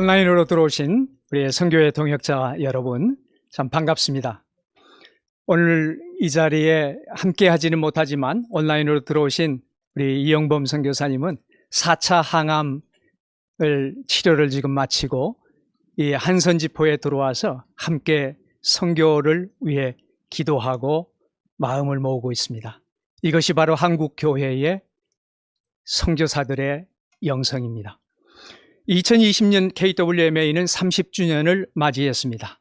온라인으로 들어오신 우리 선교회 동역자 여러분, 참 반갑습니다. 오늘 이 자리에 함께 하지는 못하지만 온라인으로 들어오신 우리 이영범 선교사님은 4차 항암을 치료를 지금 마치고 이 한선지포에 들어와서 함께 선교를 위해 기도하고 마음을 모으고 있습니다. 이것이 바로 한국 교회의 선교사들의 영성입니다. 2020년 KWMA는 30주년을 맞이했습니다.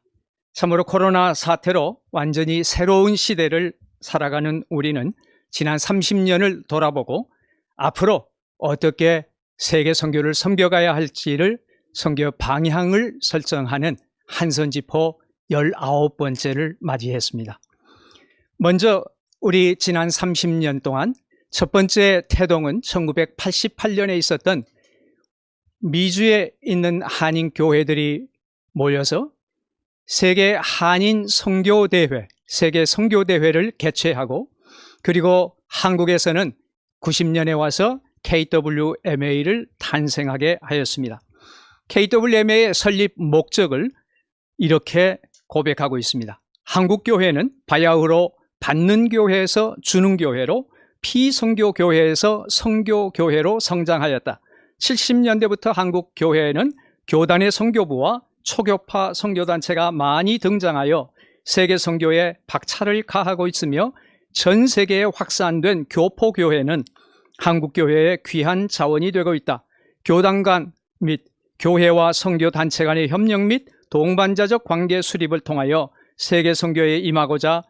참으로 코로나 사태로 완전히 새로운 시대를 살아가는 우리는 지난 30년을 돌아보고 앞으로 어떻게 세계 선교를 섬겨가야 할지를 선교 방향을 설정하는 한선지포 19번째를 맞이했습니다. 먼저 우리 지난 30년 동안 첫 번째 태동은 1988년에 있었던 미주에 있는 한인 교회들이 모여서 세계 한인 선교대회, 세계 선교대회를 개최하고, 그리고 한국에서는 90년에 와서 KWMA를 탄생하게 하였습니다. KWMA의 설립 목적을 이렇게 고백하고 있습니다. 한국교회는 바야흐로 받는 교회에서 주는 교회로, 피선교교회에서 선교교회로 성장하였다. 70년대부터 한국 교회에는 교단의 선교부와 초교파 선교단체가 많이 등장하여 세계 선교에 박차를 가하고 있으며, 전 세계에 확산된 교포교회는 한국 교회의 귀한 자원이 되고 있다. 교단 간 및 교회와 선교단체 간의 협력 및 동반자적 관계 수립을 통하여 세계 선교에 임하고자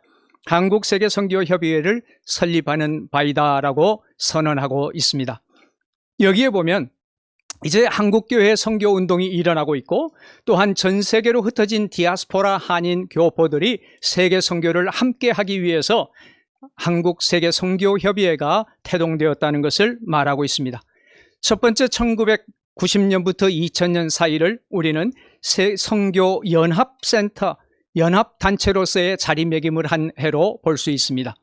한국 세계 선교 협의회를 설립하는 바이다라고 선언하고 있습니다. 여기에 보면 이제 한국교회 선교운동이 일어나고 있고, 또한 전 세계로 흩어진 디아스포라 한인 교포들이 세계 선교를 함께 하기 위해서 한국 세계 선교협의회가 태동되었다는 것을 말하고 있습니다. 첫 번째 1990년부터 2000년 사이를 우리는 선교연합센터, 연합단체로서의 자리매김을 한 해로 볼 수 있습니다.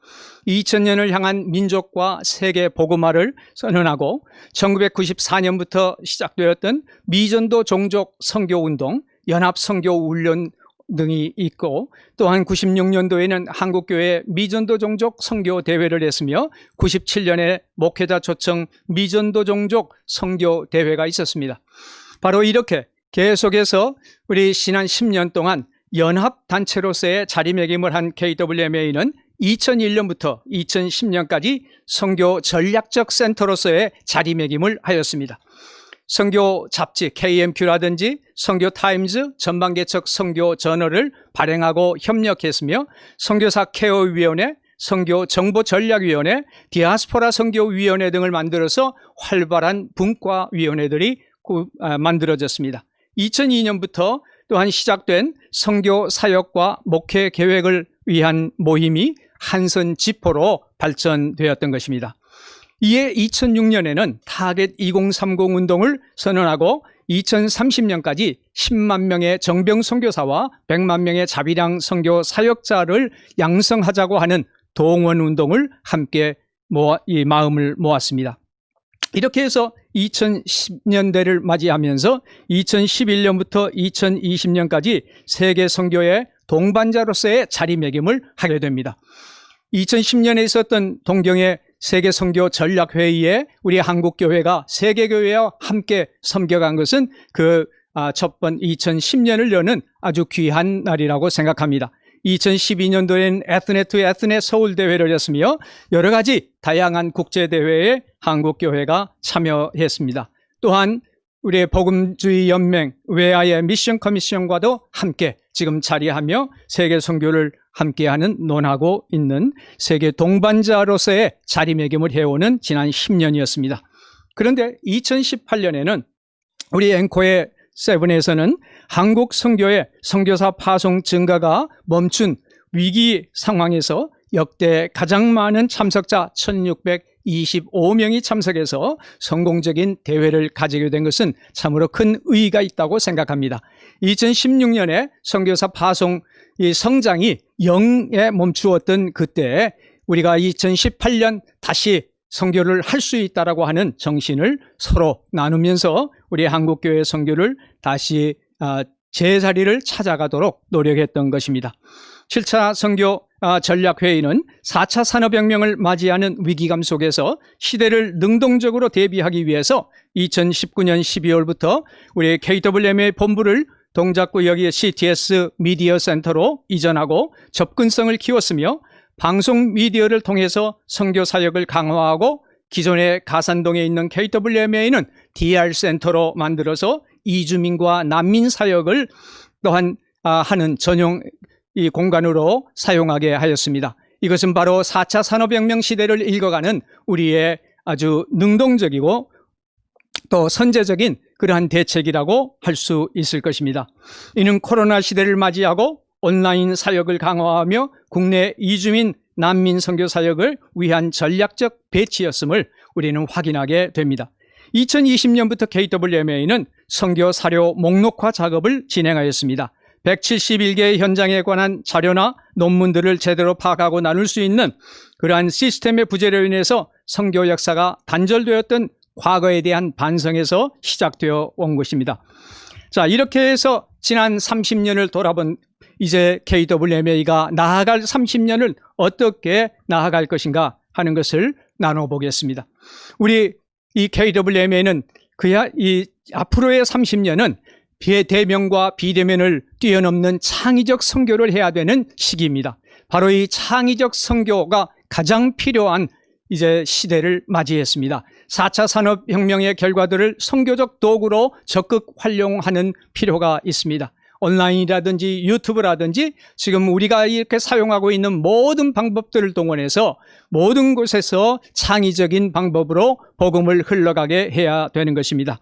2000년을 향한 민족과 세계 복음화를 선언하고, 1994년부터 시작되었던 미전도 종족 선교운동, 연합선교훈련 등이 있고, 또한 96년도에는 한국교회 미전도 종족 선교대회를 했으며 97년에 목회자 초청 미전도 종족 선교대회가 있었습니다. 바로 이렇게 계속해서 우리 지난 10년 동안 연합단체로서의 자리매김을 한 KWMA는 2001년부터 2010년까지 선교 전략적 센터로서의 자리매김을 하였습니다. 선교 잡지 KMQ라든지 선교 타임즈, 전방개척 선교 저널을 발행하고 협력했으며, 선교사 케어위원회, 선교 정보전략위원회, 디아스포라 선교위원회 등을 만들어서 활발한 분과위원회들이 만들어졌습니다. 2002년부터 또한 시작된 선교 사역과 목회 계획을 위한 모임이 한선지포로 발전되었던 것입니다. 이에 2006년에는 타겟 2030 운동을 선언하고 2030년까지 10만 명의 정병 선교사와 100만 명의 자비량 선교 사역자를 양성하자고 하는 동원 운동을 함께 이 마음을 모았습니다. 이렇게 해서 2010년대를 맞이하면서 2011년부터 2020년까지 세계 선교의 동반자로서의 자리매김을 하게 됩니다. 2010년에 있었던 동경의 세계 선교 전략회의에 우리 한국교회가 세계교회와 함께 섬겨간 것은 첫 번 2010년을 여는 아주 귀한 날이라고 생각합니다. 2012년도에는 에스넷 투 에스넷 서울대회를 했으며, 여러 가지 다양한 국제대회에 한국교회가 참여했습니다. 또한 우리의 복음주의 연맹 외아의 미션 커미션과도 함께 지금 자리하며 세계 선교를 함께하는 논하고 있는 세계 동반자로서의 자리매김을 해오는 지난 10년이었습니다. 그런데 2018년에는 우리 앵커의 세븐에서는 한국 선교의 선교사 파송 증가가 멈춘 위기 상황에서 역대 가장 많은 참석자 1625명이 참석해서 성공적인 대회를 가지게 된 것은 참으로 큰 의의가 있다고 생각합니다. 2016년에 선교사 파송 성장이 0에 멈추었던 그때 우리가 2018년 다시 선교를 할 수 있다라고 하는 정신을 서로 나누면서 우리 한국교회 선교를 다시 제자리를 찾아가도록 노력했던 것입니다. 7차 선교 전략회의는 4차 산업혁명을 맞이하는 위기감 속에서 시대를 능동적으로 대비하기 위해서 2019년 12월부터 우리 KWMA 본부를 동작구역의 CTS 미디어 센터로 이전하고 접근성을 키웠으며 방송 미디어를 통해서 선교 사역을 강화하고 기존의 가산동에 있는 KWMA는 DR 센터로 만들어서 이주민과 난민 사역을 또한 하는 전용 이 공간으로 사용하게 하였습니다. 이것은 바로 4차 산업혁명 시대를 읽어가는 우리의 아주 능동적이고 또 선제적인 그러한 대책이라고 할 수 있을 것입니다. 이는 코로나 시대를 맞이하고 온라인 사역을 강화하며 국내 이주민 난민 선교 사역을 위한 전략적 배치였음을 우리는 확인하게 됩니다. 2020년부터 KWMA는 선교 사료 목록화 작업을 진행하였습니다. 171개의 현장에 관한 자료나 논문들을 제대로 파악하고 나눌 수 있는 그러한 시스템의 부재로 인해서 선교 역사가 단절되었던 과거에 대한 반성에서 시작되어 온 것입니다. 자, 이렇게 해서 지난 30년을 돌아본 이제 KWMA가 나아갈 30년을 어떻게 나아갈 것인가 하는 것을 나눠보겠습니다. 우리 이 KWMA는 이 앞으로의 30년은 대면과 비대면을 뛰어넘는 창의적 선교를 해야 되는 시기입니다. 바로 이 창의적 선교가 가장 필요한 이제 시대를 맞이했습니다. 4차 산업혁명의 결과들을 선교적 도구로 적극 활용하는 필요가 있습니다. 온라인이라든지 유튜브라든지 지금 우리가 이렇게 사용하고 있는 모든 방법들을 동원해서 모든 곳에서 창의적인 방법으로 복음을 흘러가게 해야 되는 것입니다.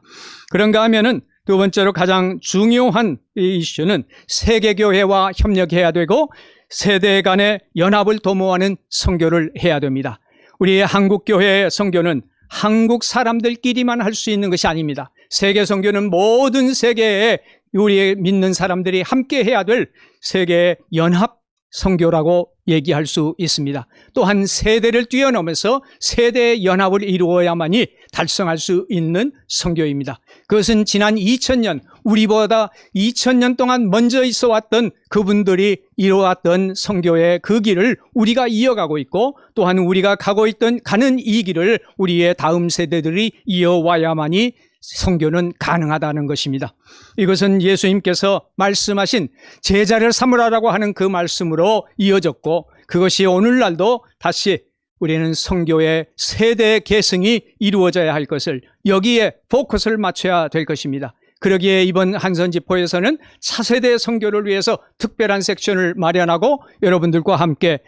그런가 하면은 두 번째로 가장 중요한 이 이슈는 세계교회와 협력해야 되고 세대 간의 연합을 도모하는 선교를 해야 됩니다. 우리의 한국교회의 선교는 한국 사람들끼리만 할 수 있는 것이 아닙니다. 세계 선교는 모든 세계에 우리의 믿는 사람들이 함께 해야 될 세계 연합 선교라고 얘기할 수 있습니다. 또한 세대를 뛰어넘어서 세대의 연합을 이루어야만이 달성할 수 있는 선교입니다. 그것은 지난 2000년 우리보다 2000년 동안 먼저 있어 왔던 그분들이 이루어왔던 선교의 그 길을 우리가 이어가고 있고 또한 우리가 가는 이 길을 우리의 다음 세대들이 이어와야만이 선교는 가능하다는 것입니다. 이것은 예수님께서 말씀하신 제자를 삼으라라고 하는 그 말씀으로 이어졌고 그것이 오늘날도 다시 우리는 선교의 세대 계승이 이루어져야 할 것을 여기에 포커스를 맞춰야 될 것입니다. 그러기에 이번 한선지포에서는 차세대 선교를 위해서 특별한 섹션을 마련하고 여러분들과 함께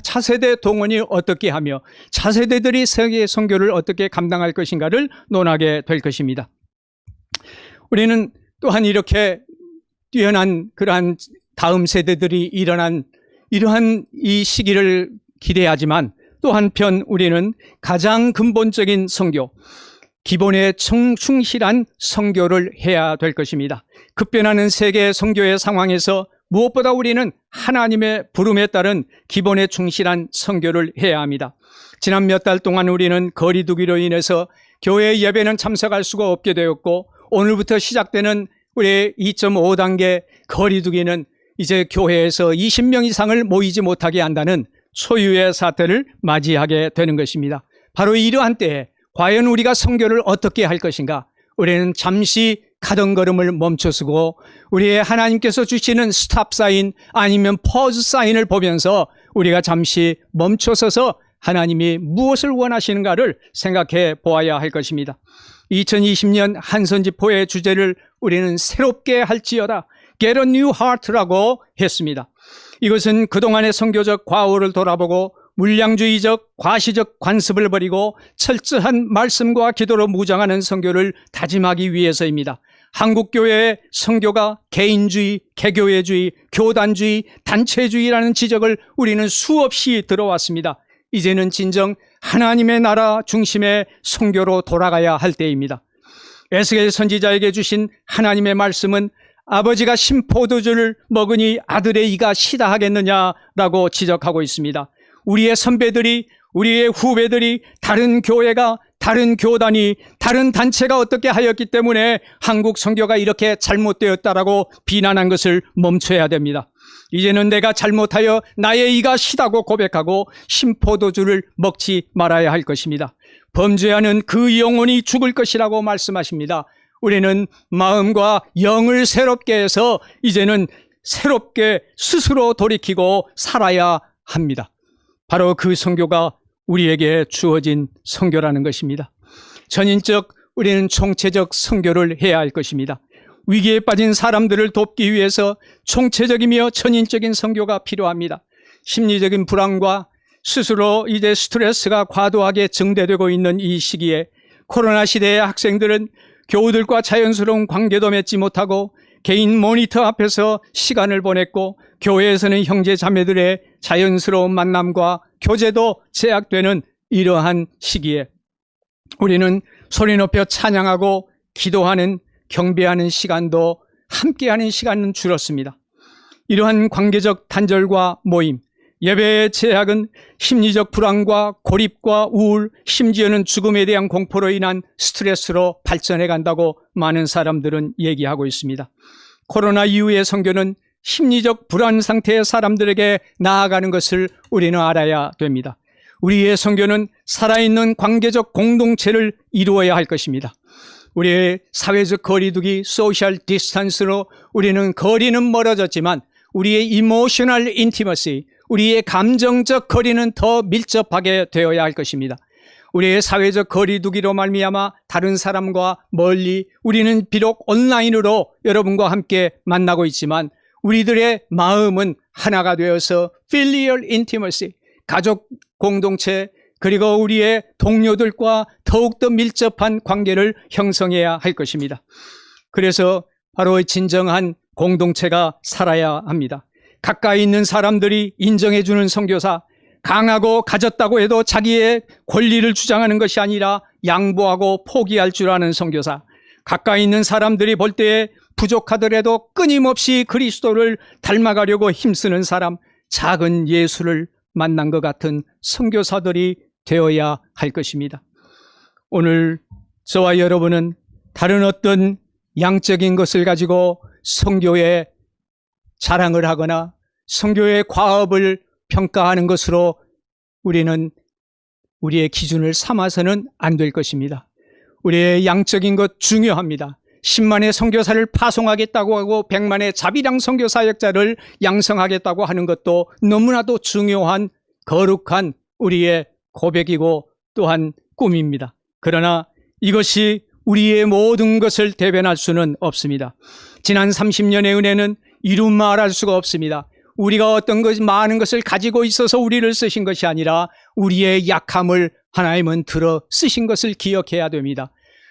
차세대 동원이 어떻게 하며 차세대들이 세계 선교를 어떻게 감당할 것인가를 논하게 될 것입니다. 우리는 또한 이렇게 뛰어난 그러한 다음 세대들이 일어난 이러한 이 시기를 기대하지만 또 한편 우리는 가장 근본적인 선교, 기본에 충실한 선교를 해야 될 것입니다. 급변하는 세계 선교의 상황에서 무엇보다 우리는 하나님의 부름에 따른 기본에 충실한 선교를 해야 합니다. 지난 몇 달 동안 우리는 거리두기로 인해서 교회 예배는 참석할 수가 없게 되었고 오늘부터 시작되는 우리의 2.5단계 거리두기는 이제 교회에서 20명 이상을 모이지 못하게 한다는 초유의 사태를 맞이하게 되는 것입니다. 바로 이러한 때에 과연 우리가 선교를 어떻게 할 것인가? 우리는 잠시 가던 걸음을 멈춰서고 우리의 하나님께서 주시는 스탑 사인 아니면 퍼즈 사인을 보면서 우리가 잠시 멈춰서서 하나님이 무엇을 원하시는가를 생각해 보아야 할 것입니다. 2020년 한선지포의 주제를 우리는 새롭게 할지어다 Get a new heart라고 했습니다. 이것은 그동안의 선교적 과오를 돌아보고 물량주의적 과시적 관습을 버리고 철저한 말씀과 기도로 무장하는 선교를 다짐하기 위해서입니다. 한국교회의 선교가 개인주의, 개교회주의, 교단주의, 단체주의라는 지적을 우리는 수없이 들어왔습니다. 이제는 진정 하나님의 나라 중심의 선교로 돌아가야 할 때입니다. 에스겔 선지자에게 주신 하나님의 말씀은 아버지가 신포도주를 먹으니 아들의 이가 시다 하겠느냐라고 지적하고 있습니다. 우리의 선배들이, 우리의 후배들이 다른 교회가 다른 교단이, 다른 단체가 어떻게 하였기 때문에 한국 선교가 이렇게 잘못되었다라고 비난한 것을 멈춰야 됩니다. 이제는 내가 잘못하여 나의 이가 시다고 고백하고 심포도주를 먹지 말아야 할 것입니다. 범죄하는 그 영혼이 죽을 것이라고 말씀하십니다. 우리는 마음과 영을 새롭게 해서 이제는 새롭게 스스로 돌이키고 살아야 합니다. 바로 그 선교가 우리에게 주어진 선교라는 것입니다. 전인적, 우리는 총체적 선교를 해야 할 것입니다. 위기에 빠진 사람들을 돕기 위해서 총체적이며 전인적인 선교가 필요합니다. 심리적인 불안과 스스로 이제 스트레스가 과도하게 증대되고 있는 이 시기에 코로나 시대의 학생들은 교우들과 자연스러운 관계도 맺지 못하고 개인 모니터 앞에서 시간을 보냈고, 교회에서는 형제 자매들의 자연스러운 만남과 교제도 제약되는 이러한 시기에 우리는 소리 높여 찬양하고 기도하는, 경배하는 시간도, 함께하는 시간은 줄었습니다. 이러한 관계적 단절과 모임, 예배의 제약은 심리적 불안과 고립과 우울, 심지어는 죽음에 대한 공포로 인한 스트레스로 발전해 간다고 많은 사람들은 얘기하고 있습니다. 코로나 이후의 선교는 심리적 불안 상태의 사람들에게 나아가는 것을 우리는 알아야 됩니다. 우리의 선교는 살아있는 관계적 공동체를 이루어야 할 것입니다. 우리의 사회적 거리두기, 소셜 디스턴스로 우리는 거리는 멀어졌지만 우리의 이모셔널 인티머시, 우리의 감정적 거리는 더 밀접하게 되어야 할 것입니다. 우리의 사회적 거리두기로 말미암아 다른 사람과 멀리, 우리는 비록 온라인으로 여러분과 함께 만나고 있지만 우리들의 마음은 하나가 되어서 filial intimacy, 가족 공동체, 그리고 우리의 동료들과 더욱더 밀접한 관계를 형성해야 할 것입니다. 그래서 바로 진정한 공동체가 살아야 합니다. 가까이 있는 사람들이 인정해주는 선교사, 강하고 가졌다고 해도 자기의 권리를 주장하는 것이 아니라 양보하고 포기할 줄 아는 선교사, 가까이 있는 사람들이 볼 때에 부족하더라도 끊임없이 그리스도를 닮아가려고 힘쓰는 사람, 작은 예수를 만난 것 같은 선교사들이 되어야 할 것입니다. 오늘 저와 여러분은 다른 어떤 양적인 것을 가지고 선교의 자랑을 하거나 선교의 과업을 평가하는 것으로 우리는 우리의 기준을 삼아서는 안 될 것입니다. 우리의 양적인 것 중요합니다. 10만의 선교사를 파송하겠다고 하고 100만의 자비랑 선교 사역자를 양성하겠다고 하는 것도 너무나도 중요한 거룩한 우리의 고백이고 또한 꿈입니다. 그러나 이것이 우리의 모든 것을 대변할 수는 없습니다. 지난 30년의 은혜는 이루 말할 수가 없습니다. 우리가 어떤 것, 많은 것을 가지고 있어서 우리를 쓰신 것이 아니라 우리의 약함을 하나님은 들어 쓰신 것을 기억해야 됩니다.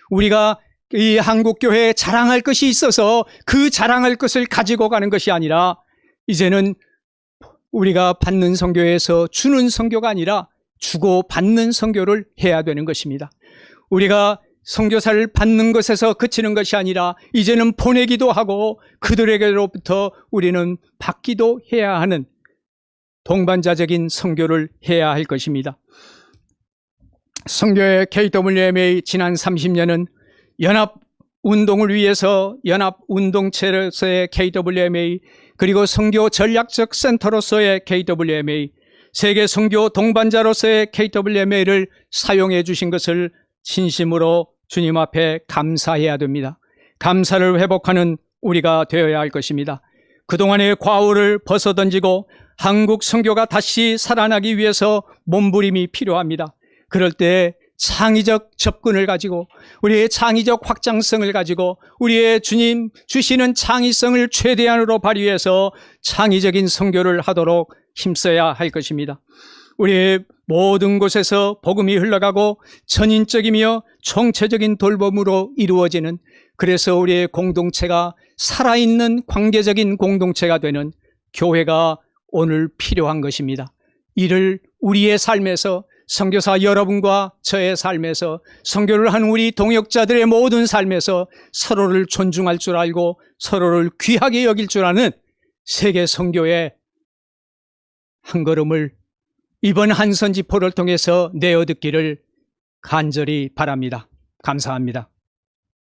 우리가 이 한국교회에 자랑할 것이 있어서 그 자랑할 것을 가지고 가는 것이 아니라 이제는 우리가 받는 선교에서 주는 선교가 아니라 주고 받는 선교를 해야 되는 것입니다. 우리가 선교사를 받는 것에서 그치는 것이 아니라 이제는 보내기도 하고 그들에게로부터 우리는 받기도 해야 하는 동반자적인 선교를 해야 할 것입니다. 선교의 KWMA 지난 30년은 연합운동을 위해서 연합운동체로서의 KWMA, 그리고 선교 전략적 센터로서의 KWMA, 세계 선교 동반자로서의 KWMA를 사용해 주신 것을 진심으로 주님 앞에 감사해야 됩니다. 감사를 회복하는 우리가 되어야 할 것입니다. 그동안의 과오를 벗어던지고 한국 선교가 다시 살아나기 위해서 몸부림이 필요합니다. 그럴 때 창의적 접근을 가지고 우리의 창의적 확장성을 가지고 우리의 주님 주시는 창의성을 최대한으로 발휘해서 창의적인 선교를 하도록 힘써야 할 것입니다. 우리의 모든 곳에서 복음이 흘러가고 전인적이며 총체적인 돌봄으로 이루어지는, 그래서 우리의 공동체가 살아있는 관계적인 공동체가 되는 교회가 오늘 필요한 것입니다. 이를 우리의 삶에서, 선교사 여러분과 저의 삶에서, 선교를 한 우리 동역자들의 모든 삶에서 서로를 존중할 줄 알고 서로를 귀하게 여길 줄 아는 세계 선교의 한 걸음을 이번 한선지포를 통해서 내어듣기를 간절히 바랍니다. 감사합니다.